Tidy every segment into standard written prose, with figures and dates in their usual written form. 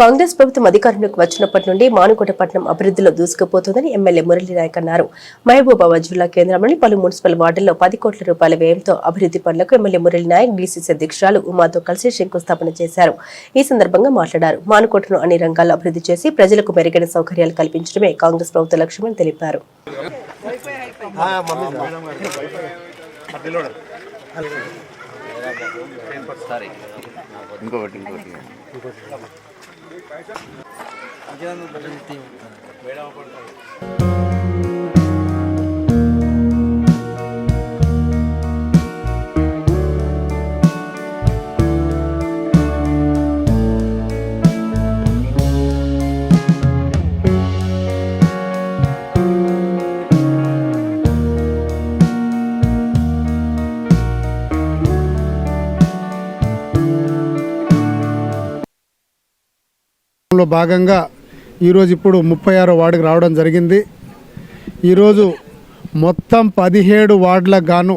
కాంగ్రెస్ ప్రభుత్వం అధికారంలోకి వచ్చినప్పటి నుండి మానుకోటపట్నం అభివృద్ధిలో దూసుకుపోతుందని ఎమ్మెల్యే మురళీ నాయక్ అన్నారు. మహబూబాబాద్ జిల్లా కేంద్రంలోని పలు మున్సిపల్ వార్డుల్లో 10 కోట్ల రూపాయల వ్యయంతో అభివృద్ధి పనులకు ఎమ్మెల్యే మురళీ నాయక్ డీసీసీ అధ్యక్షురాలు ఉమాతో కలిసి శంకుస్థాపన చేశారు. ఈ సందర్భంగా మాట్లాడారు. మానుకోటను అన్ని రంగాల్లో అభివృద్ధి చేసి ప్రజలకు మెరుగైన సౌకర్యాలు కల్పించడమే కాంగ్రెస్ ప్రభుత్వ లక్ష్యమని తెలిపారు. భాగంగా ఈరోజు ఇప్పుడు 36వ వార్డుకు రావడం జరిగింది. ఈరోజు మొత్తం 17 వార్డులకు గాను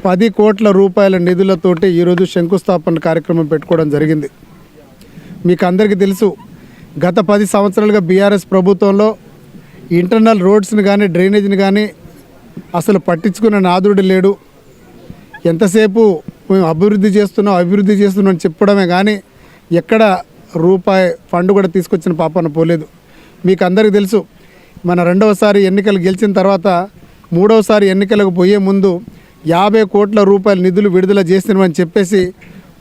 10 కోట్ల రూపాయల నిధులతోటి ఈరోజు శంకుస్థాపన కార్యక్రమం పెట్టుకోవడం జరిగింది. మీకు అందరికీ తెలుసు, గత 10 సంవత్సరాలుగా బీఆర్ఎస్ ప్రభుత్వంలో ఇంటర్నల్ రోడ్స్ని కానీ డ్రైనేజీని కానీ అసలు పట్టించుకున్న నాదుడు లేడు. ఎంతసేపు మేము అభివృద్ధి చేస్తున్నాం అని చెప్పడమే కానీ ఎక్కడ రూపాయి ఫండ్ కూడా తీసుకొచ్చిన పాపన పోలేదు. మీకు అందరికీ తెలుసు, మన రెండవసారి ఎన్నికలు గెలిచిన తర్వాత మూడవసారి ఎన్నికలకు పోయే ముందు 50 కోట్ల రూపాయల నిధులు విడుదల చేసినామని చెప్పేసి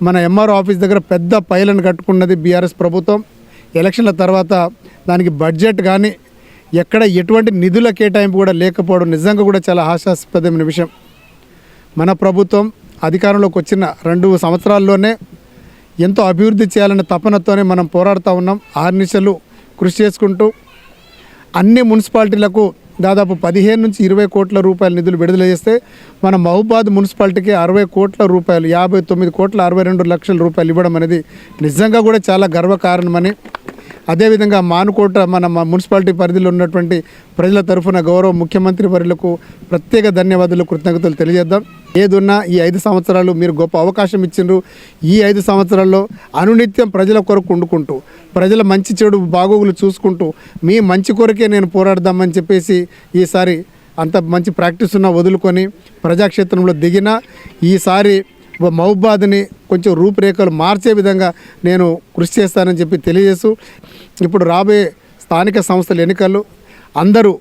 మన ఎంఆర్ఓ ఆఫీస్ దగ్గర పెద్ద పైలను కట్టుకున్నది బీఆర్ఎస్ ప్రభుత్వం. ఎలక్షన్ల తర్వాత దానికి బడ్జెట్ కానీ ఎక్కడ ఎటువంటి నిధుల కేటాయింపు కూడా లేకపోవడం నిజంగా కూడా చాలా హాస్యాస్పదమైన విషయం. మన ప్రభుత్వం అధికారంలోకి వచ్చిన 2 సంవత్సరాల్లోనే ఎంతో అభివృద్ధి చేయాలనే తపనతోనే మనం పోరాడుతూ ఉన్నాం. 6 నిమిషాలు కృషి చేసుకుంటూ అన్ని మున్సిపాలిటీలకు దాదాపు 15 నుంచి 20 కోట్ల రూపాయల నిధులు విడుదల చేస్తే మన మహబూబాబాద్ మున్సిపాలిటీకి 60 కోట్ల రూపాయలు 59 కోట్ల 62 లక్షల రూపాయలు ఇవ్వడం అనేది నిజంగా కూడా చాలా గర్వకారణమని, అదేవిధంగా మానుకోట మన మున్సిపాలిటీ పరిధిలో ఉన్నటువంటి ప్రజల తరఫున గౌరవ ముఖ్యమంత్రి వర్యులకు ప్రత్యేక ధన్యవాదాలు, కృతజ్ఞతలు తెలియజేద్దాం. ఏదున్నా ఈ 5 సంవత్సరాలు మీరు గొప్ప అవకాశం ఇచ్చిండ్రు. ఈ 5 సంవత్సరాల్లో అనునిత్యం ప్రజల కొరకు వండుకుంటూ ప్రజల మంచి చెడు బాగోగులు చూసుకుంటూ మీ మంచి కొరకే నేను పోరాడదామని చెప్పేసి ఈసారి అంత మంచి ప్రాక్టీస్ ఉన్న వదులుకొని ప్రజాక్షేత్రంలో దిగిన ఈసారి మహబూబాబాద్ని కొంచెం రూపురేఖలు మార్చే విధంగా నేను కృషి చేస్తానని చెప్పి తెలియజేస్తూ, ఇప్పుడు రాబోయే స్థానిక సంస్థల ఎన్నికలు అందరూ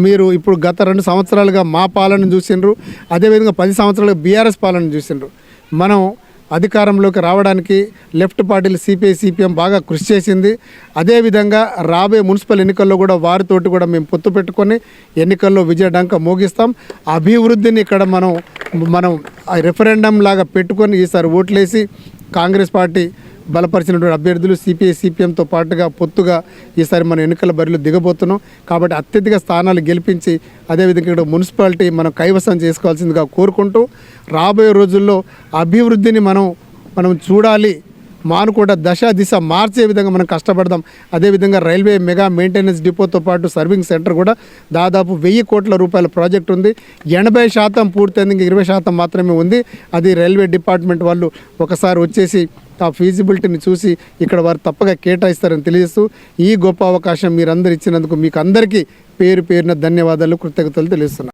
మీరు ఇప్పుడు గత 2 సంవత్సరాలుగా మా పాలన చూసిండ్రు, అదేవిధంగా 10 సంవత్సరాలుగా బీఆర్ఎస్ పాలన చూసిండ్రు. మనం అధికారంలోకి రావడానికి లెఫ్ట్ పార్టీలు సిపిఐ సిపిఎం బాగా కృషి చేసింది. అదేవిధంగా రాబోయే మున్సిపల్ ఎన్నికల్లో కూడా వారితోటి కూడా మేము పొత్తు పెట్టుకొని ఎన్నికల్లో విజయడంక మోగిస్తాం. అభివృద్ధిని ఇక్కడ మనం రెఫరెండం లాగా పెట్టుకొని ఈసారి ఓట్లేసి కాంగ్రెస్ పార్టీ బలపరిచినటువంటి అభ్యర్థులు సిపిఐ సిపిఎంతో పాటుగా పొత్తుగా ఈసారి మనం ఎన్నికల బరిలో దిగబోతున్నాం. కాబట్టి అత్యధిక స్థానాలు గెలిపించి అదేవిధంగా ఇక్కడ మున్సిపాలిటీ మనం కైవసం చేసుకోవాల్సిందిగా కోరుకుంటూ రాబోయే రోజుల్లో అభివృద్ధిని మనం చూడాలి. మానుకోట దశ దిశ మార్చే విధంగా మనం కష్టపడదాం. అదేవిధంగా రైల్వే మెగా మెయింటెనెన్స్ డిపోతో పాటు సర్వింగ్ సెంటర్ కూడా దాదాపు 1000 కోట్ల రూపాయల ప్రాజెక్ట్ ఉంది. 80% పూర్తయింది, ఇంకా 20% మాత్రమే ఉంది. అది రైల్వే డిపార్ట్మెంట్ వాళ్ళు ఒకసారి వచ్చేసి ఆ ఫీజిబిలిటీని చూసి ఇక్కడ వారు తప్పగా కేటాయిస్తారని తెలియజేస్తూ ఈ గొప్ప అవకాశం మీరందరూ ఇచ్చినందుకు మీకు అందరికీ పేరున ధన్యవాదాలు, కృతజ్ఞతలు తెలియజేస్తున్నాను.